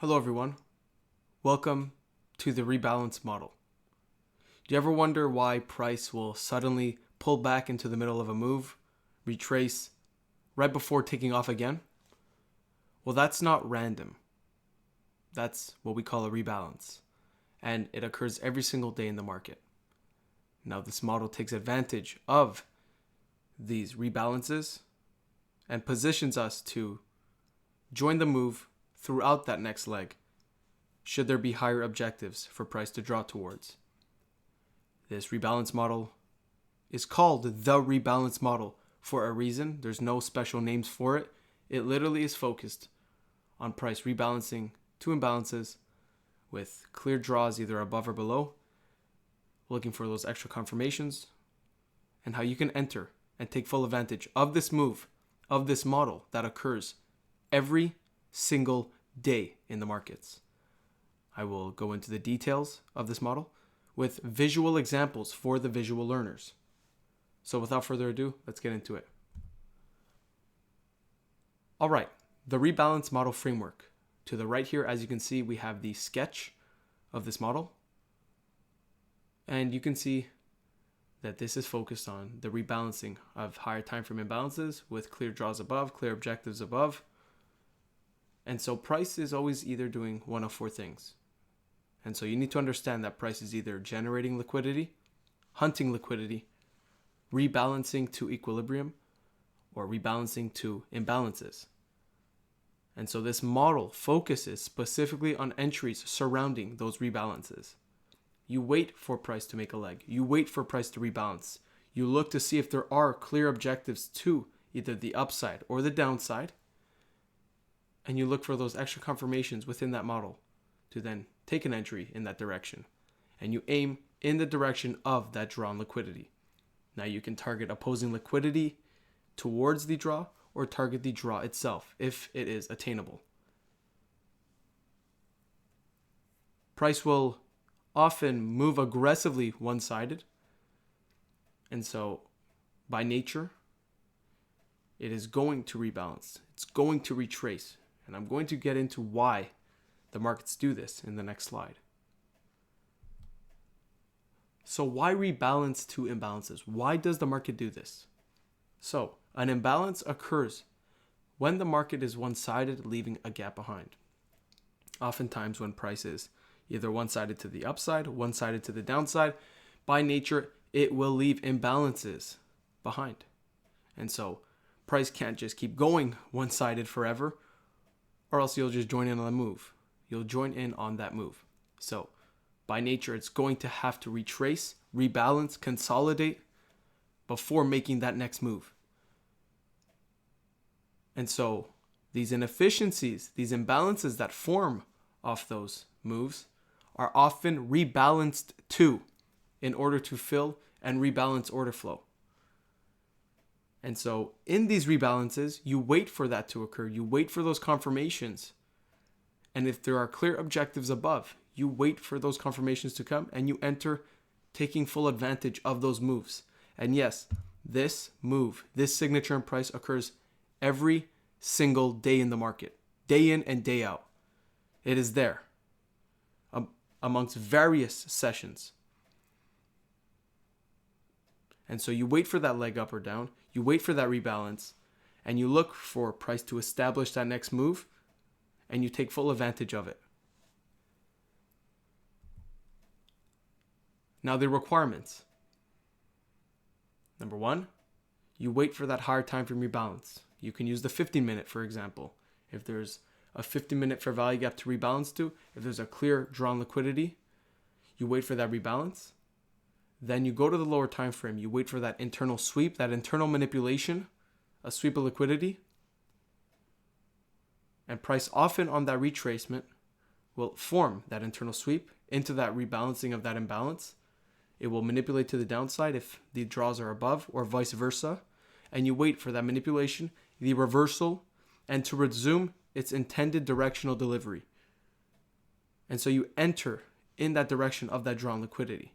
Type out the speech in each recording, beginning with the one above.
Hello everyone, welcome to the Rebalance Model. Do you ever wonder why price will suddenly pull back into the middle of a move, retrace, right before taking off again? Well, that's not random. That's what we call a rebalance, and it occurs every single day in the market. Now, this model takes advantage of these rebalances and positions us to join the move throughout that next leg, should there be higher objectives for price to draw towards. This rebalance model is called the rebalance model for a reason. There's no special names for it. It literally is focused on price rebalancing two imbalances with clear draws either above or below, looking for those extra confirmations, and how you can enter and take full advantage of this move, of this model that occurs every single day in the markets. I will go into the details of this model with visual examples for the visual learners. So without further ado, let's get into it. All right, the rebalance model framework. To the right here, as you can see, we have the sketch of this model. And you can see that this is focused on the rebalancing of higher time frame imbalances with clear draws above, clear objectives above. And so price is always either doing one of four things. And so you need to understand that price is either generating liquidity, hunting liquidity, rebalancing to equilibrium, or rebalancing to imbalances. And so this model focuses specifically on entries surrounding those rebalances. You wait for price to make a leg. You wait for price to rebalance. You look to see if there are clear objectives to either the upside or the downside. And you look for those extra confirmations within that model to then take an entry in that direction. And you aim in the direction of that drawn liquidity. Now you can target opposing liquidity towards the draw or target the draw itself if it is attainable. Price will often move aggressively one-sided. And so by nature, it is going to rebalance. It's going to retrace. And I'm going to get into why the markets do this in the next slide. So why rebalance two imbalances? Why does the market do this? So an imbalance occurs when the market is one-sided, leaving a gap behind. Oftentimes when price is either one-sided to the upside, one-sided to the downside, by nature, it will leave imbalances behind. And so price can't just keep going one-sided forever, or else you'll just join in on the move. You'll join in on that move. So by nature, it's going to have to retrace, rebalance, consolidate before making that next move. And so these inefficiencies, these imbalances that form off those moves are often rebalanced too in order to fill and rebalance order flow. And so in these rebalances, you wait for that to occur. You wait for those confirmations. And if there are clear objectives above, you wait for those confirmations to come and you enter taking full advantage of those moves. And yes, this move, this signature in price occurs every single day in the market, day in and day out. It is there amongst various sessions. And so you wait for that leg up or down, you wait for that rebalance, and you look for price to establish that next move, and you take full advantage of it. Now the requirements. Number one, you wait for that higher time frame rebalance. You can use the 15-minute, for example. If there's a 15-minute fair value gap to rebalance to, if there's a clear drawn liquidity, you wait for that rebalance. Then you go to the lower time frame. You wait for that internal sweep, that internal manipulation, a sweep of liquidity. And price often on that retracement will form that internal sweep into that rebalancing of that imbalance. It will manipulate to the downside if the draws are above or vice versa. And you wait for that manipulation, the reversal, and to resume its intended directional delivery. And so you enter in that direction of that drawn liquidity.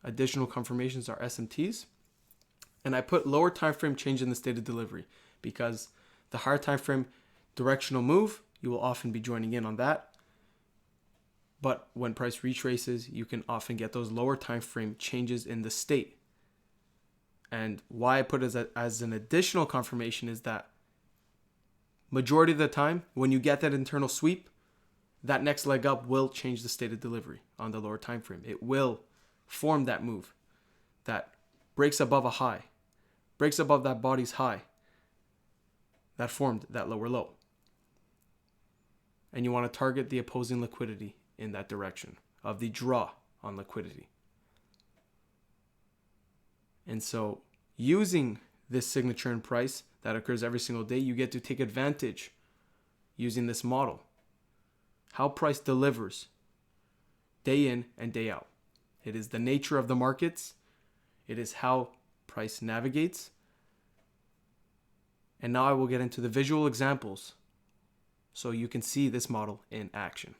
Additional confirmations are SMTs. And I put lower time frame change in the state of delivery because the higher time frame directional move, you will often be joining in on that. But when price retraces, you can often get those lower time frame changes in the state. And why I put it as an additional confirmation is that majority of the time, when you get that internal sweep, that next leg up will change the state of delivery on the lower time frame. It will form that move that breaks above a high, breaks above that body's high that formed that lower low. And you want to target the opposing liquidity in that direction of the draw on liquidity. And so using this signature in price that occurs every single day, you get to take advantage using this model. How price delivers day in and day out. It is the nature of the markets. It is how price navigates. And now I will get into the visual examples so you can see this model in action.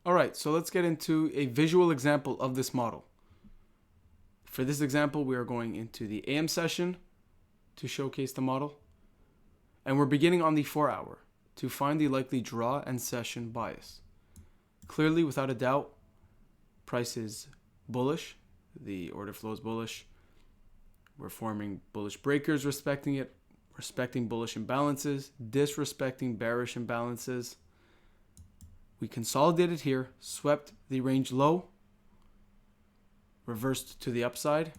All right, so let's get into a visual example of this model. For this example, we are going into the AM session to showcase the model. And we're beginning on the 4-hour to find the likely draw and session bias. Clearly, without a doubt, price is bullish. The order flow is bullish. We're forming bullish breakers, respecting it, respecting bullish imbalances, disrespecting bearish imbalances. We consolidated here, swept the range low, reversed to the upside,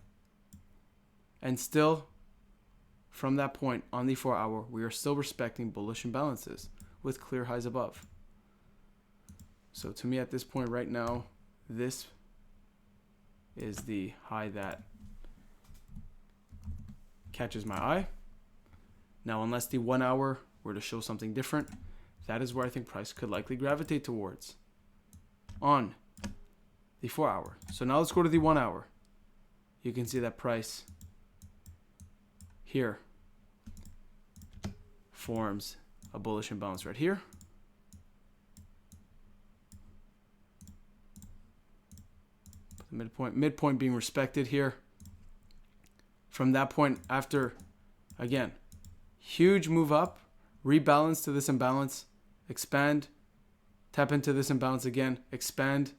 and still from that point on the 4-hour, we are still respecting bullish imbalances with clear highs above. So to me at this point right now, this is the high that catches my eye. Now, unless the 1-hour were to show something different, that is where I think price could likely gravitate towards on the 4-hour. So now let's go to the 1-hour. You can see that price here forms a bullish imbalance right here. The midpoint being respected here. From that point, after, again, huge move up, rebalance to this imbalance, expand, tap into this imbalance again, expand,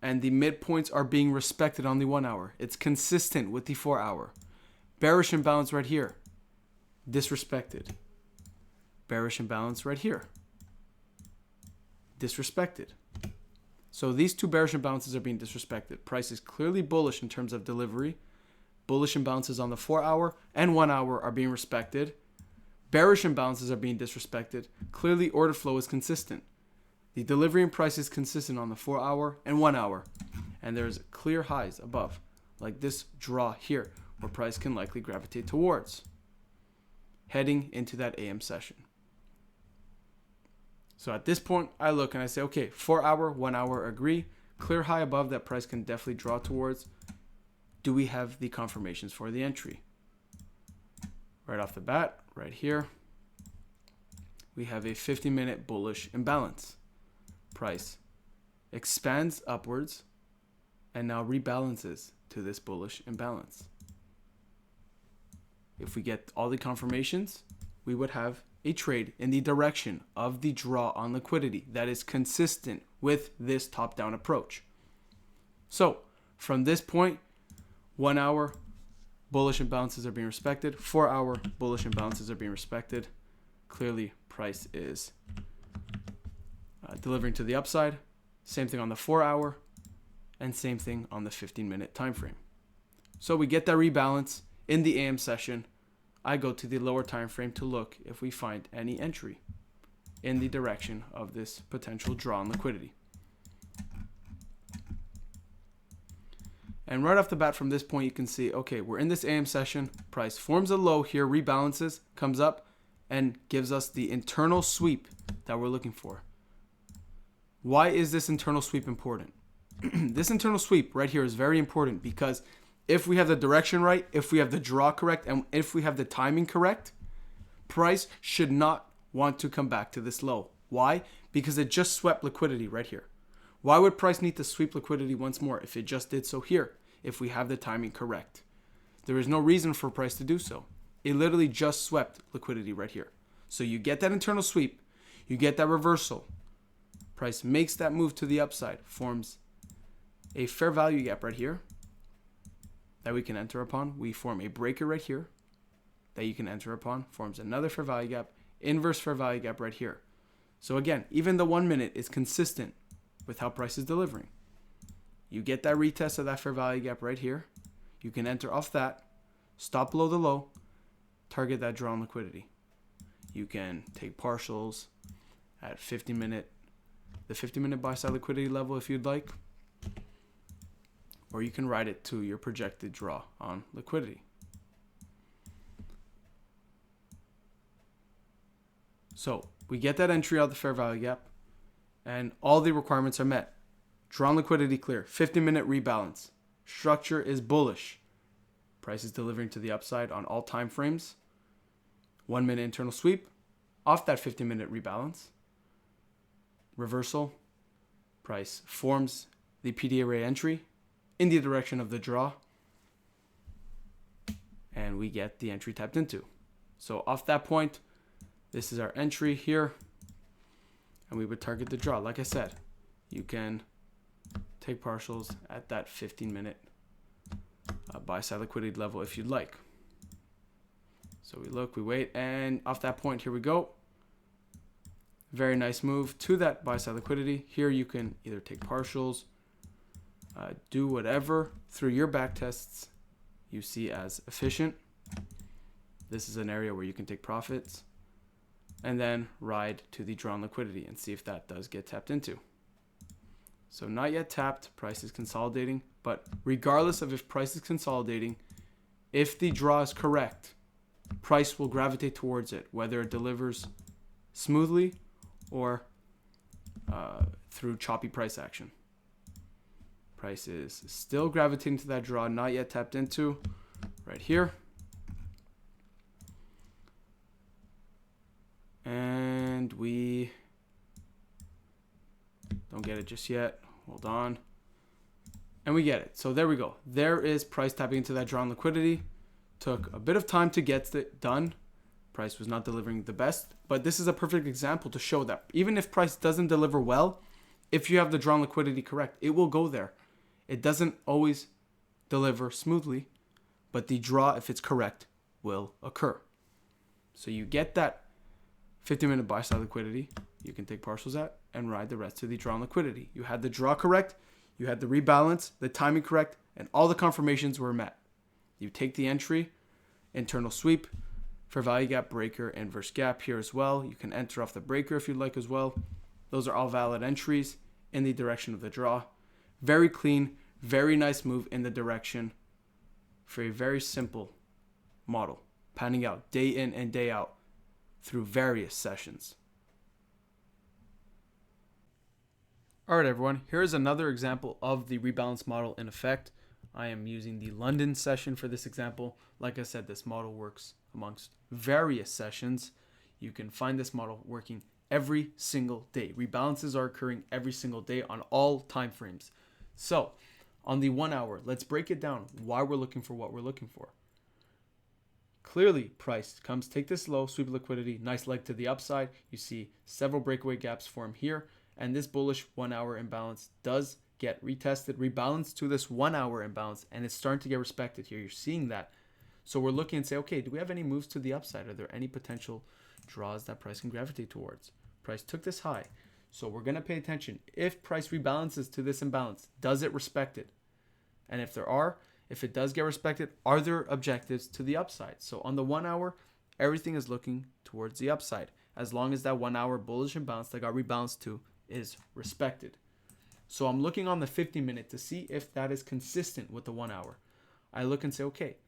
and the midpoints are being respected on the 1-hour. It's consistent with the 4-hour. Bearish imbalance right here, disrespected. Bearish imbalance right here, disrespected. So these two bearish imbalances are being disrespected. Price is clearly bullish in terms of delivery. Bullish imbalances on the 4-hour and 1-hour are being respected. Bearish imbalances are being disrespected. Clearly, order flow is consistent. The delivery and price is consistent on the 4-hour and 1-hour. And there's clear highs above, like this draw here, where price can likely gravitate towards, heading into that AM session. So at this point, I look and I say, okay, 4-hour, 1-hour agree. Clear high above that price can definitely draw towards. Do we have the confirmations for the entry? Right off the bat, right here, we have a 50-minute bullish imbalance. Price expands upwards and now rebalances to this bullish imbalance. If we get all the confirmations, we would have a trade in the direction of the draw on liquidity that is consistent with this top-down approach. So from this point, 1-hour bullish imbalances are being respected. 4-hour bullish imbalances are being respected. Clearly, price is delivering to the upside. Same thing on the 4-hour and same thing on the 15-minute time frame. So we get that rebalance in the AM session. I go to the lower time frame to look if we find any entry in the direction of this potential draw on liquidity. And right off the bat from this point, you can see, okay, we're in this AM session. Price forms a low here, rebalances, comes up, and gives us the internal sweep that we're looking for. Why is this internal sweep important? This internal sweep right here is very important because if we have the direction right, if we have the draw correct, and if we have the timing correct, price should not want to come back to this low. Why? Because it just swept liquidity right here. Why would price need to sweep liquidity once more if it just did so here, if we have the timing correct? There is no reason for price to do so. It literally just swept liquidity right here. So you get that internal sweep, you get that reversal. Price makes that move to the upside, forms a fair value gap right here that we can enter upon. We form a breaker right here that you can enter upon, forms another fair value gap, inverse fair value gap right here. So again, even the 1 minute is consistent with how price is delivering. You get that retest of that fair value gap right here. You can enter off that, stop below the low, target that drawn liquidity. You can take partials at the 50-minute buy side liquidity level if you'd like, or you can ride it to your projected draw on liquidity. So we get that entry out of the fair value gap, and all the requirements are met. Drawn liquidity clear, 50-minute rebalance. Structure is bullish. Price is delivering to the upside on all time frames. 1 minute internal sweep off that 50-minute rebalance. Reversal. Price forms the PD array entry in the direction of the draw, and we get the entry tapped into. So off that point, this is our entry here, and we would target the draw. Like I said, you can take partials at that 15-minute buy side liquidity level if you'd like. So we look, we wait, and off that point, here we go. Very nice move to that buy side liquidity. Here you can either take partials, do whatever through your back tests you see as efficient. This is an area where you can take profits and then ride to the drawn liquidity and see if that does get tapped into. So not yet tapped, price is consolidating, but regardless of if price is consolidating, if the draw is correct, price will gravitate towards it, whether it delivers smoothly or through choppy price action. Price is still gravitating to that draw, not yet tapped into, right here. And we don't get it just yet. Hold on. And we get it. So there we go. There is price tapping into that drawn liquidity. Took a bit of time to get it done. Price was not delivering the best, but this is a perfect example to show that even if price doesn't deliver well, if you have the drawn liquidity correct, it will go there. It doesn't always deliver smoothly, but the draw, if it's correct, will occur. So you get that 50-minute buy side liquidity, you can take partials at and ride the rest to the drawn liquidity. You had the draw correct, you had the rebalance, the timing correct, and all the confirmations were met. You take the entry, internal sweep, fair value gap, breaker, inverse gap here as well. You can enter off the breaker if you'd like as well. Those are all valid entries in the direction of the draw. Very clean, very nice move in the direction for a very simple model, panning out day in and day out through various sessions. All right, everyone, here's another example of the rebalance model in effect. I am using the London session for this example. Like I said, this model works amongst various sessions. You can find this model working every single day. Rebalances are occurring every single day on all time frames. So on the 1 hour, let's break it down why we're looking for what we're looking for. Clearly, price comes, take this low, sweep liquidity, nice leg to the upside. You see several breakaway gaps form here, and this bullish 1 hour imbalance does get retested, rebalanced to this 1 hour imbalance, and it's starting to get respected here. You're seeing that. So we're looking and say, okay, do we have any moves to the upside? Are there any potential draws that price can gravitate towards? Price took this high. So we're going to pay attention. If price rebalances to this imbalance, does it respect it? And if it does get respected, are there objectives to the upside? So on the 1 hour, everything is looking towards the upside, as long as that 1 hour bullish imbalance that got rebalanced to is respected. So I'm looking on the 50-minute to see if that is consistent with the 1 hour. I look and say, okay,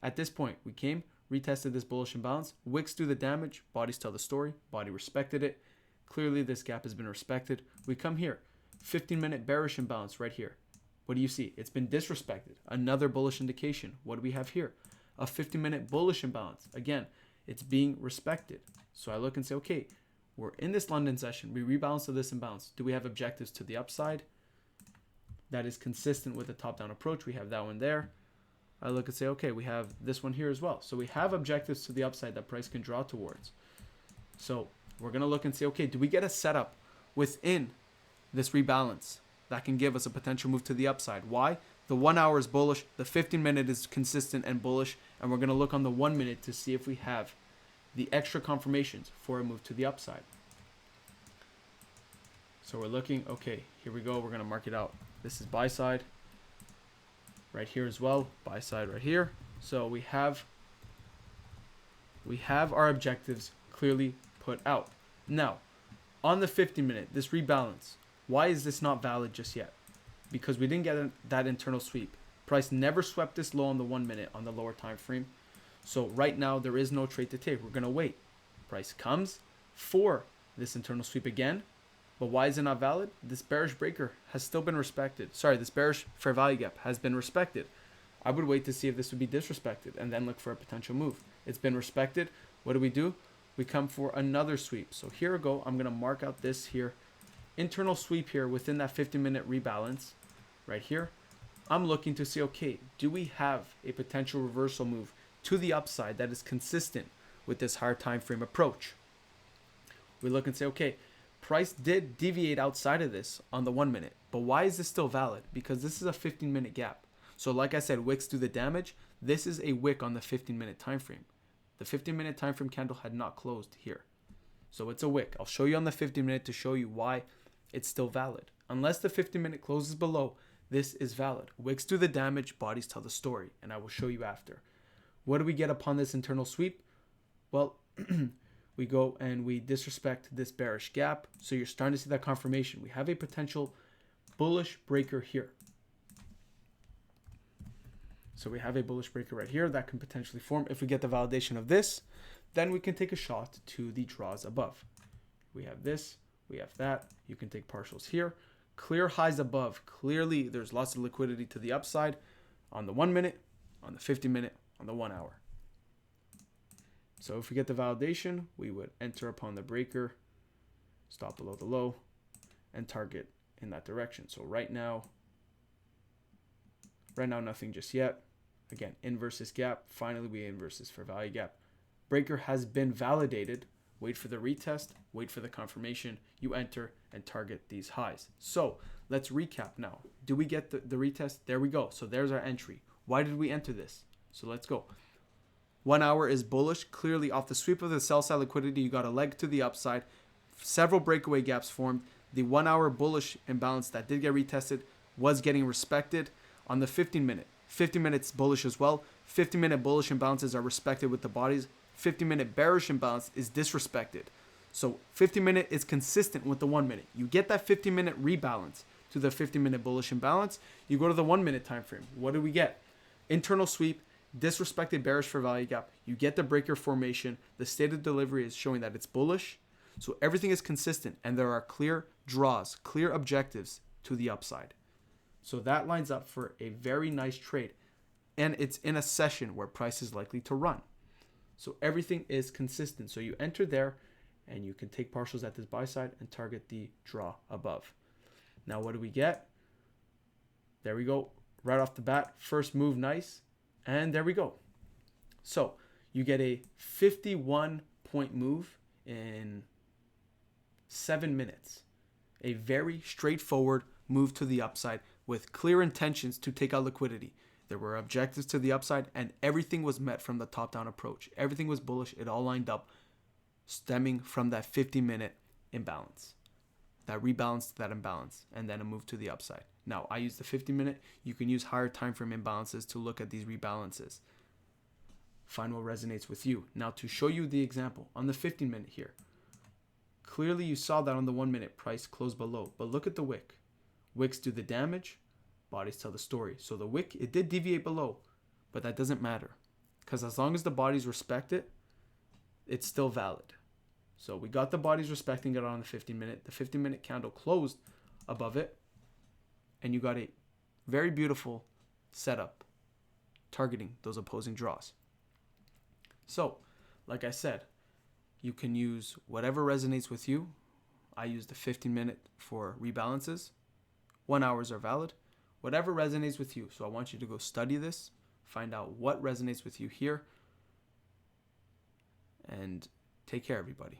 at this point, we came, retested this bullish imbalance, wicks do the damage, bodies tell the story, body respected it. Clearly, this gap has been respected. We come here, 15-minute bearish imbalance right here. What do you see? It's been disrespected. Another bullish indication. What do we have here? A 50-minute bullish imbalance. Again, it's being respected. So I look and say, okay, we're in this London session. We rebalance to this imbalance. Do we have objectives to the upside? That is consistent with the top-down approach. We have that one there. I look and say, okay, we have this one here as well. So we have objectives to the upside that price can draw towards. So we're going to look and say, okay, do we get a setup within this rebalance that can give us a potential move to the upside? Why? The 1 hour is bullish, the 15 minute is consistent and bullish, and we're going to look on the 1 minute to see if we have the extra confirmations for a move to the upside. So we're looking, okay, here we go. We're going to mark it out. This is buy side right here as well, buy side right here. So we have our objectives clearly put out. Now, on the 50 minute, this rebalance, why is this not valid just yet? Because we didn't get that internal sweep. Price never swept this low on the 1 minute on the lower time frame. So right now there is no trade to take. We're going to wait. Price comes for this internal sweep again. But why is it not valid? This bearish breaker has still been respected. Sorry, this bearish fair value gap has been respected. I would wait to see if this would be disrespected and then look for a potential move. It's been respected. What do? We come for another sweep. So here we go. I'm going to mark out this here. Internal sweep here within that 50-minute rebalance right here. I'm looking to see, okay, do we have a potential reversal move to the upside that is consistent with this higher time frame approach? We look and say, okay, price did deviate outside of this on the 1 minute, but why is this still valid? Because this is a 15-minute gap. So like I said, wicks do the damage. This is a wick on the 15-minute time frame. The 15-minute time frame candle had not closed here. So it's a wick. I'll show you on the 15-minute to show you why it's still valid. Unless the 15-minute closes below, this is valid. Wicks do the damage, bodies tell the story, and I will show you after. What do we get upon this internal sweep? Well, we go and we disrespect this bearish gap. So you're starting to see that confirmation. We have a potential bullish breaker here. So we have a bullish breaker right here that can potentially form. If we get the validation of this, then we can take a shot to the draws above. We have this, we have that. You can take partials here. Clear highs above. Clearly, there's lots of liquidity to the upside on the 1 minute, on the 50-minute, on the 1 hour. So if we get the validation, we would enter upon the breaker, stop below the low, and target in that direction. So right now, nothing just yet. Again, inverse gap. Finally, we inverse this fair value gap. Breaker has been validated. Wait for the retest. Wait for the confirmation. You enter and target these highs. So let's recap now. Do we get the retest? There we go. So there's our entry. Why did we enter this? So let's go. 1 hour is bullish. Clearly off the sweep of the sell side liquidity, you got a leg to the upside. Several breakaway gaps formed. The 1 hour bullish imbalance that did get retested was getting respected on the 15 minute. 50 minutes bullish as well. 50-minute bullish imbalances are respected with the bodies. 50-minute bearish imbalance is disrespected. So 50-minute is consistent with the 1 minute. You get that 50-minute rebalance to the 50-minute bullish imbalance. You go to the 1 minute time frame. What do we get? Internal sweep, disrespected bearish fair value gap. You get the breaker formation. The state of delivery is showing that it's bullish. So everything is consistent and there are clear draws, clear objectives to the upside. So that lines up for a very nice trade. And it's in a session where price is likely to run. So everything is consistent. So you enter there and you can take partials at this buy side and target the draw above. Now what do we get? There we go. Right off the bat, first move, nice. And there we go. So you get a 51-point move in 7 minutes. A very straightforward move to the upside with clear intentions to take out liquidity. There were objectives to the upside and everything was met from the top-down approach. Everything was bullish. It all lined up stemming from that 50-minute imbalance. That rebalanced that imbalance and then a move to the upside. Now, I use the 50-minute. You can use higher time frame imbalances to look at these rebalances. Find what resonates with you. Now, to show you the example, on the 15-minute here, clearly you saw that on the 1 minute price closed below. But look at the wick. Wicks do the damage. Bodies tell the story. So the wick, it did deviate below, but that doesn't matter. Because as long as the bodies respect it, it's still valid. So we got the bodies respecting it on the 15-minute. The 15-minute candle closed above it. And you got a very beautiful setup targeting those opposing draws. So, like I said, you can use whatever resonates with you. I use the 15-minute for rebalances. 1 hours are valid. Whatever resonates with you. So I want you to go study this, find out what resonates with you here. And take care, everybody.